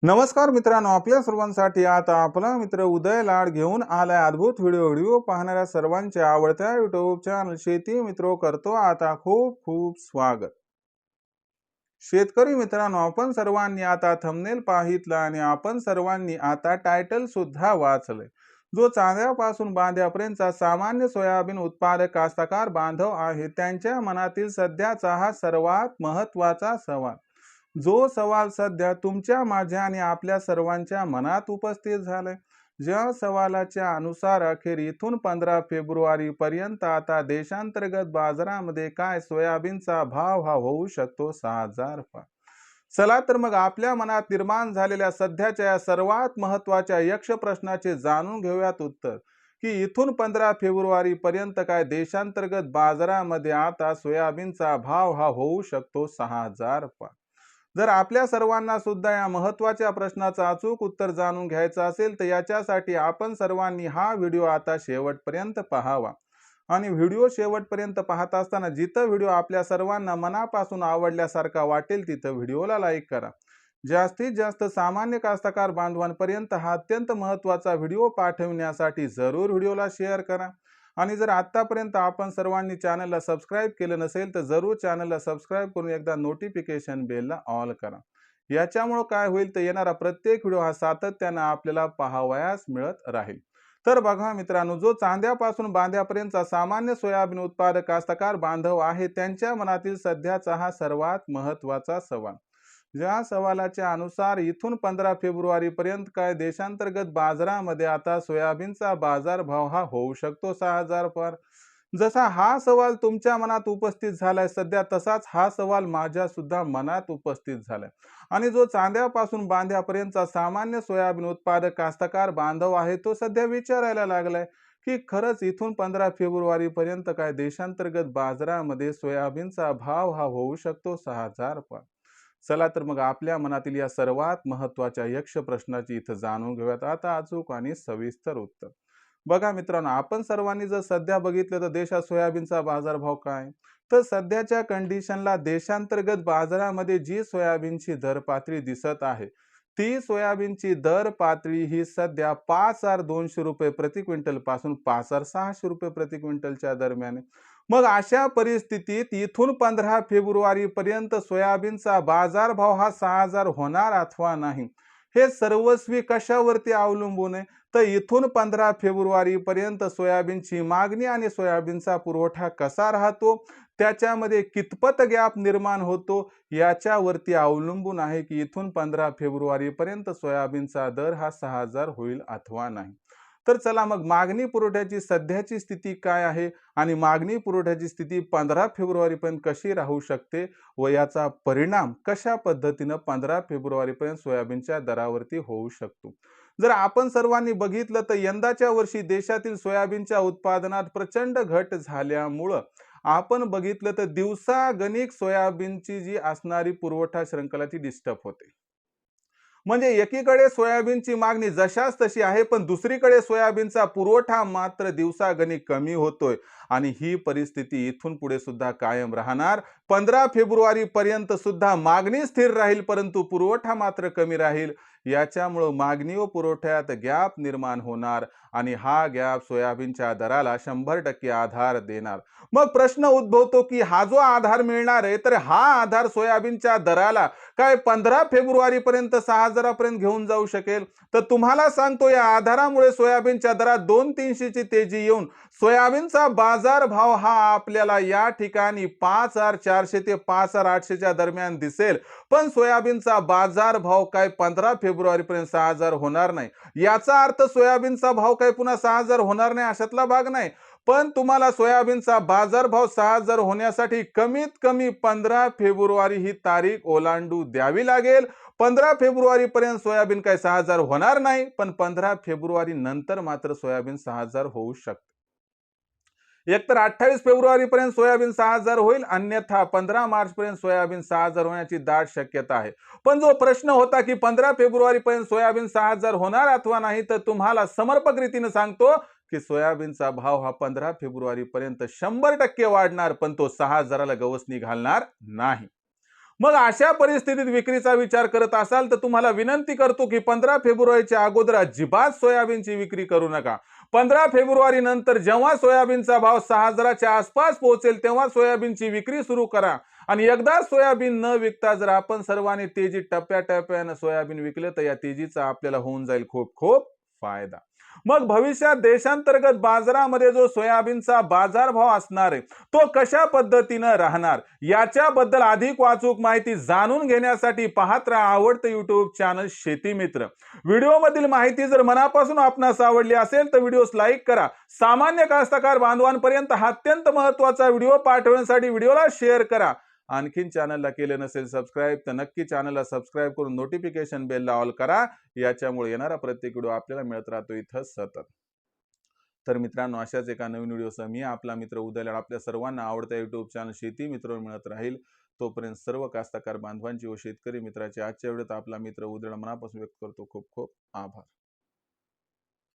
नमस्कार मित्रांनो, आपल्या सर्वांसाठी आता आपला मित्र उदय लाड घेऊन आलाय अद्भुत व्हिडिओ पाहणाऱ्या सर्वांच्या आवडत्या युट्यूब चॅनल शेती मित्रो करतो आता खूप खूप स्वागत। शेतकरी मित्रांनो, आपण सर्वांनी आता थंबनेल पाहितला आणि आपण सर्वांनी आता टायटल सुद्धा वाचले। जो चांद्यापासून बांध्यापर्यंतचा सामान्य सोयाबीन उत्पादक कास्तकार बांधव आहे त्यांच्या मनातील सध्याचा हा सर्वात महत्त्वाचा सवाल, जो सवाल सध्या तुमच्या माझ्या आणि आपल्या सर्वांच्या मनात उपस्थित झालाय। ज्या सवालाच्या अनुसार अखेर इथून 15 फेब्रुवारी पर्यंत आता देशांतर्गत बाजारामध्ये काय सोयाबीनचा भाव हा होऊ शकतो 6,000 रुपये। चला तर मग आपल्या मनात निर्माण झालेल्या सध्याच्या या सर्वात महत्त्वाच्या यक्ष प्रश्नाचे जाणून घेऊयात उत्तर, की इथून 15 फेब्रुवारी पर्यंत काय देशांतर्गत बाजारामध्ये आता सोयाबीनचा भाव हा होऊ शकतो 6,000 रुपये। जर आपल्या सर्वांना सुद्धा या महत्त्वाच्या प्रश्नाचं अचूक उत्तर जाणून घ्यायचं असेल तर याच्यासाठी आपण सर्वांनी हा व्हिडिओ आता शेवटपर्यंत पाहावा। आणि व्हिडिओ शेवटपर्यंत पाहत असताना जिथं व्हिडिओ आपल्या सर्वांना मनापासून आवडल्यासारखा वाटेल तिथं व्हिडिओला लाईक करा। जास्तीत जास्त सामान्य कास्तकार बांधवांपर्यंत हा अत्यंत महत्त्वाचा व्हिडिओ पाठवण्यासाठी जरूर व्हिडिओला शेअर करा। आणि जर आतापर्यंत आपण सर्वांनी चॅनलला सबस्क्राइब केलं नसेल तर जरूर चॅनलला सबस्क्राइब करून एकदा नोटिफिकेशन बेलला ऑल करा। याच्यामुळे काय होईल तर येणारा प्रत्येक व्हिडिओ हा सातत्याने आपल्याला पाहावयास मिळत राहील। तर बघा मित्रांनो, जो चांद्यापासून बांध्यापर्यंतचा सामान्य सोयाबीन उत्पादक कास्तकार बांधव आहे त्यांच्या मनातील सध्याचा हा सर्वात महत्त्वाचा सवाल, ज्या सवालाच्या अनुसार इथून 15 फेब्रुवारी पर्यंत काय देशांतर्गत बाजारामध्ये आता सोयाबीनचा बाजारभाव हा होऊ शकतो 6,000 पर। जसा हा सवाल तुमच्या मनात उपस्थित झालाय सध्या, तसाच हा सवाल माझ्या सुद्धा मनात उपस्थित झालाय। आणि जो चांद्यापासून बांध्यापर्यंतचा सामान्य सोयाबीन उत्पादक कास्तकार बांधव आहे तो सध्या विचारायला लागलाय की खरंच इथून 15 फेब्रुवारी पर्यंत काय देशांतर्गत बाजारामध्ये सोयाबीनचा भाव हा होऊ शकतो 6,000 पर। चला तर मग आपल्या मनातील या सर्वात महत्त्वाच्या यक्ष प्रश्नाची इथं जाणून घेऊयात आता अचूक आणि सविस्तर उत्तर। बघा मित्रांनो, आपण सर्वांनी जर सध्या बघितलं तर देशात सोयाबीनचा बाजारभाव काय, तर सध्याच्या कंडिशनला देशांतर्गत बाजारामध्ये जी सोयाबीनची दर पातळी दिसत आहे ती सोयाबीनची दर पातळी ही सध्या 5,200 रुपये प्रति क्विंटल पासून 5,600 रुपये प्रति क्विंटलच्या दरम्यान आहे। मग अशा परिस्थितीत इथून 15 फेब्रुवारी पर्यंत सोयाबीनचा बाजारभाव हा 6,000 होणार अथवा नाही हे सर्वस्वी कशावरती अवलंबून आहे, तर इथून 15 फेब्रुवारी पर्यंत सोयाबीनची मागणी आणि सोयाबीनचा पुरवठा कसा राहतो, त्याच्यामध्ये कितपत गॅप निर्माण होतो याच्यावरती अवलंबून आहे की इथून 15 फेब्रुवारी पर्यंत सोयाबीनचा दर हा 6,000 होईल अथवा नाही। तर चला मग मागणी पुरवठ्याची सध्याची स्थिती काय आहे आणि मागणी पुरवठ्याची स्थिती 15 फेब्रुवारी पर्यंत कशी राहू शकते व याचा परिणाम कशा पद्धतीने 15 फेब्रुवारी पर्यंत सोयाबीनच्या दरावरती होऊ शकतो। जर आपण सर्वांनी बघितलं तर यंदाच्या वर्षी देशातील सोयाबीनच्या उत्पादनात प्रचंड घट झाल्यामुळं आपण बघितलं तर दिवसागणिक सोयाबीनची जी असणारी पुरवठा शृंखलाची डिस्टर्ब होते। म्हणजे एकीकडे सोयाबीनची मागणी जशास तशी आहे पण दुसरीकडे सोयाबीनचा पुरवठा मात्र दिवसागणिक कमी होतोय आणि ही परिस्थिती इथून पुढे सुद्धा कायम राहणार। 15 फेब्रुवारी पर्यंत सुद्धा मागणी स्थिर राहील परंतु पुरवठा मात्र कमी राहील। याच्यामुळे मागणी व पुरवठ्यात गॅप निर्माण होणार आणि हा गॅप सोयाबीनच्या दराला 100% आधार देणार। मग प्रश्न उद्भवतो की हा जो आधार मिळणार आहे तर हा आधार सोयाबीनच्या दराला काय 15 फेब्रुवारी पर्यंत 6,000 पर्यंत घेऊन जाऊ शकेल, तर तुम्हाला सांगतो या आधारामुळे सोयाबीनच्या दरात 200-300 ची तेजी येऊन सोयाबीनचा बाजार भाव हा आपल्याला या ठिकाणी 5,400 ते 5,800 च्या दरम्यान दिसेल। पण सोयाबीनचा बाजार भाव काय 15 फेब्रुवारी पर्यंत 6,000 होणार नाही। याचा अर्थ सोयाबीनचा भाव काय पुन्हा 6,000 होणार नाही अशातला भाग नाही, पण तुम्हाला सोयाबीनचा बाजारभाव 6,000 होण्यासाठी कमीत कमी 15 फेब्रुवारी ही तारीख ओलांडू द्यावी लागेल। 15 फेब्रुवारी पर्यंत सोयाबीन काय 6,000 होणार नाही, पण 15 फेब्रुवारी नंतर मात्र सोयाबीन 6,000 होऊ शकते। एकतर 28 फेब्रुवारी पर्यंत सोयाबीन 6,000 होईल, अन्यथा 15 मार्च पर्यंत सोयाबीन 6,000 होण्याची दाट शक्यता आहे। पण जो प्रश्न होता की 15 फेब्रुवारी पर्यंत सोयाबीन 6,000 होणार अथवा नाही, तर तुम्हाला समर्पक रीतीने सांगतो की सोयाबीनचा भाव हा 15 फेब्रुवारी पर्यंत 100% वाढणार, पण तो 6,000ला गवसणी घालणार नाही। मग अशा परिस्थितीत विक्रीचा विचार करत असाल तर तुम्हाला विनंती करतो की 15 फेब्रुवारीच्या अगोदर अजिबात सोयाबीनची विक्री करू नका. 15 फेब्रुवारी नंतर जेव्हा सोयाबीनचा भाव 6,000च्या आसपास पोहोचेल तेव्हा सोयाबीनची विक्री सुरू करा. आणि एकदा सोयाबीन न विकता जर आपण सर्वांनी तेजीत टप्प्याटप्प्यानं सोयाबीन विकले तर या तेजीचा आपल्याला होऊन जाईल खूप खूप फायदा. मग भविष्यात देशांतर्गत बाजारामध्ये जो सोयाबीनचा बाजारभाव असणार आहे तो कशा पद्धतीनं राहणार याच्याबद्दल अधिक वाचूक माहिती जाणून घेण्यासाठी पाहत राहा आवडतं युट्यूब चॅनल शेती मित्र. व्हिडिओमधील माहिती जर मनापासून आपणास आवडली असेल तर व्हिडिओस लाईक करा. सामान्य कास्तकार बांधवांपर्यंत हा अत्यंत महत्वाचा व्हिडिओ पाठवण्यासाठी व्हिडिओला शेअर करा. आणखीन चॅनलला केले नसेल सबस्क्राईब तर नक्की चॅनलला सबस्क्राईब करून नोटिफिकेशन बेलला ऑल करा. याच्यामुळे येणारा प्रत्येक व्हिडिओ आपल्याला मिळत राहतो इथं सतत. तर मित्रांनो अशाच एका नवीन व्हिडिओसह मी आपला मित्र उदय लाड आपल्या सर्वांना आवडत्या युट्यूब चॅनल शेती मित्र मिळत राहील. तोपर्यंत सर्व कास्तकार बांधवांची व शेतकरी मित्राची आजच्या व्हिडिओत आपला मित्र उदय मनापासून व्यक्त करतो खूप खूप आभार.